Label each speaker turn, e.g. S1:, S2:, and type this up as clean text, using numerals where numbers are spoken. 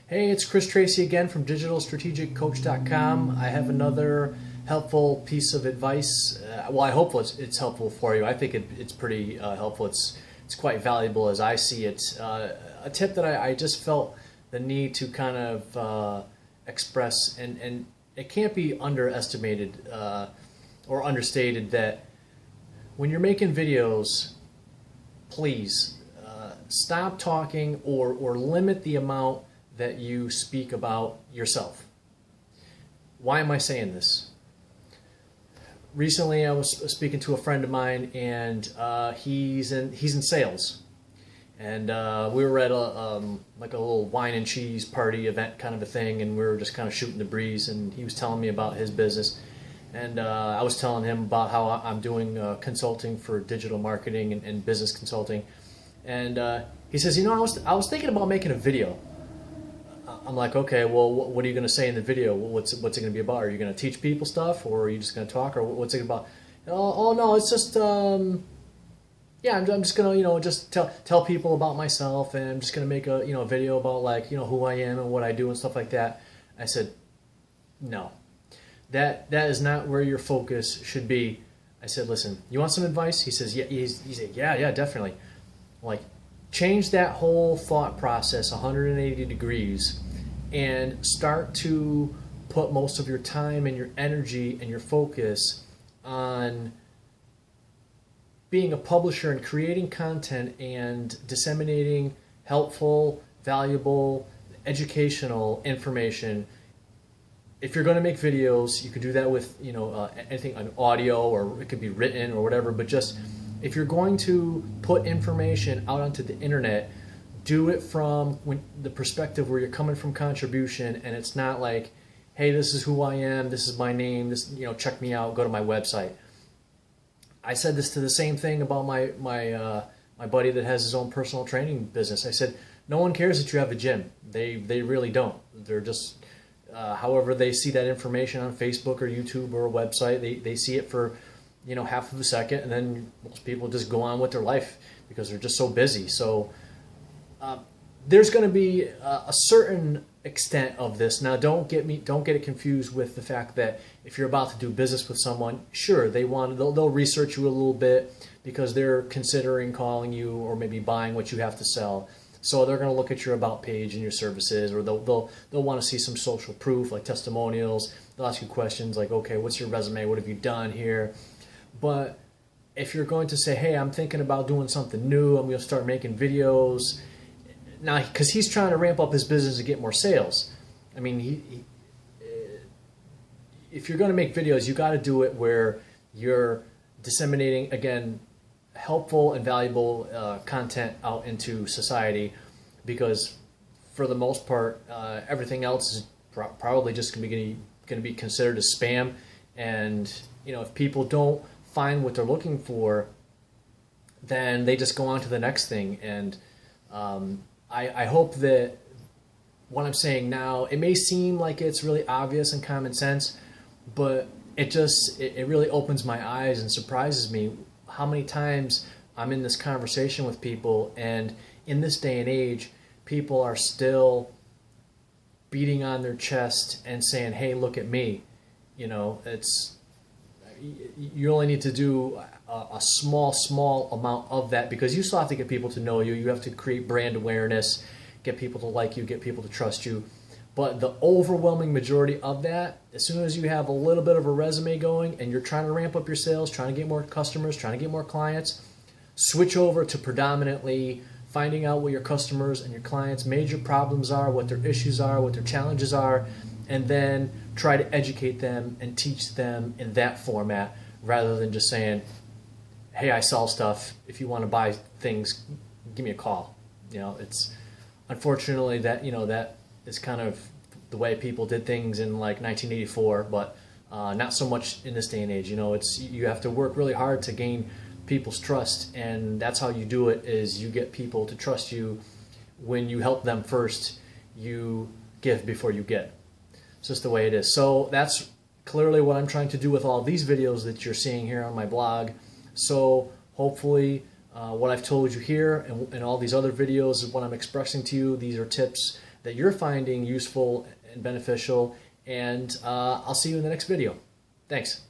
S1: Hey, it's Chris Tracy again from digitalstrategiccoach.com. I have another helpful piece of advice. Well, I hope it's helpful for you. I think it's pretty helpful. It's quite valuable as I see it. A tip that I just felt the need to kind of express, and it can't be underestimated or understated that when you're making videos, please stop talking or limit the amount that you speak about yourself. Why am I saying this? Recently I was speaking to a friend of mine, and he's in sales, and we were at like a little wine and cheese party event kind of a thing, and we were just kind of shooting the breeze, and he was telling me about his business, and I was telling him about how I'm doing consulting for digital marketing and business consulting, and he says, I was thinking about making a video. I'm like, okay, well, what are you going to say in the video? What's it going to be about? Are you going to teach people stuff, or are you just going to talk, or what's it about? Oh no, it's just, yeah, I'm just going to, just tell people about myself, and I'm just going to make a, video about, like, who I am and what I do and stuff like that. I said, no, that is not where your focus should be. I said, listen, you want some advice? He says, yeah. He said, yeah, definitely. Like, change that whole thought process 180 degrees and start to put most of your time and your energy and your focus on being a publisher and creating content and disseminating helpful, valuable, educational information. If you're going to make videos, you could do that with anything on audio, or it could be written or whatever, but just if you're going to put information out onto the internet, do it from the perspective where you're coming from contribution, and it's not like, hey, this is who I am, this is my name, this, check me out, go to my website. I said this to the same thing about my buddy that has his own personal training business. I said, no one cares that you have a gym. They really don't. They're just, however they see that information on Facebook or YouTube or a website, they see it for half of a second, and then most people just go on with their life because they're just so busy. So there's going to be a certain extent of this. Now, don't get it confused with the fact that if you're about to do business with someone, sure, they'll research you a little bit because they're considering calling you or maybe buying what you have to sell. So they're going to look at your about page and your services, or they'll want to see some social proof like testimonials. They'll ask you questions like, okay, what's your resume? What have you done here? But if you're going to say, hey, I'm thinking about doing something new, I'm going to start making videos, now, because he's trying to ramp up his business to get more sales. I mean, if you're going to make videos, you got to do it where you're disseminating, again, helpful and valuable content out into society, because for the most part, everything else is probably just going to be considered as spam. And if people don't find what they're looking for, then they just go on to the next thing. And I hope that what I'm saying now, it may seem like it's really obvious and common sense, but it really opens my eyes and surprises me how many times I'm in this conversation with people, and in this day and age, people are still beating on their chest and saying, hey, look at me. You only need to do a small amount of that, because you still have to get people to know you. You have to create brand awareness, get people to like you, get people to trust you. But the overwhelming majority of that, as soon as you have a little bit of a resume going and you're trying to ramp up your sales, trying to get more customers, trying to get more clients, switch over to predominantly finding out what your customers and your clients' major problems are, what their issues are, what their challenges are, and then try to educate them and teach them in that format, rather than just saying, hey, I sell stuff. If you want to buy things, give me a call. It's unfortunately that is kind of the way people did things in like 1984, but not so much in this day and age. You have to work really hard to gain people's trust, and that's how you do it, is you get people to trust you. When you help them first, you give before you get. It's just the way it is. So that's clearly what I'm trying to do with all these videos that you're seeing here on my blog. So hopefully what I've told you here and all these other videos is what I'm expressing to you. These are tips that you're finding useful and beneficial. And I'll see you in the next video. Thanks.